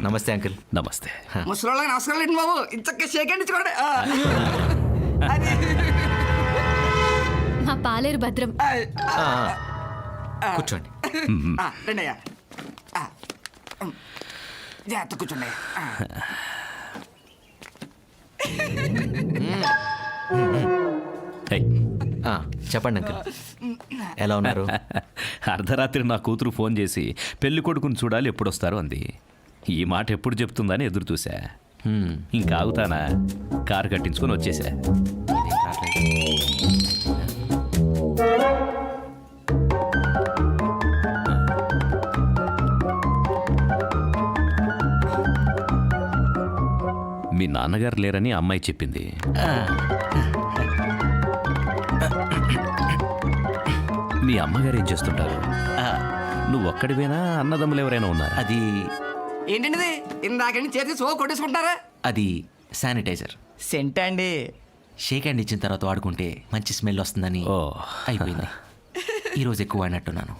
నమస్తే అంకుల్. నమస్తే. ముసలోళ్ళకి నమస్కారం లేండి బాబు, ఇంచక్క షేక్ హ్యాండ్ ఇచ్చుకోండి. అది మా పాలేరు భద్రం. కూర్చోండి. రండి అయ్యా, జాగ్రత్త కూర్చోండి. హే, చెప్పండి అంకుల్, ఎలా ఉన్నారు? అర్ధరాత్రి నా కూతురు ఫోన్ చేసి పెళ్లి కొడుకుని చూడాలి ఎప్పుడొస్తారు అంది. ఈ మాట ఎప్పుడు చెప్తుందని ఎదురు చూసా. ఇంకా ఆగుతానా? కారు కట్టించుకొని వచ్చేసా. ఇదేం రావట్లేదు. మీ నాన్నగారు లేరని అమ్మాయి చెప్పింది. మీ అమ్మగారు ఏం చేస్తుంటారు? నువ్వు ఒక్కడివేనా? అన్నదమ్ములు ఎవరైనా ఉన్నారా? అది ఏంటండి ఇందాక చేతి సో కొట్టేసుకుంటారా? అది శానిటైజర్. సెంట్ అండి. షేక్ హ్యాండ్ ఇచ్చిన తర్వాత వాడుకుంటే మంచి స్మెల్ వస్తుందని ఓ, అయిపోయింది. ఈరోజు ఎక్కువ వాడినట్టున్నాను.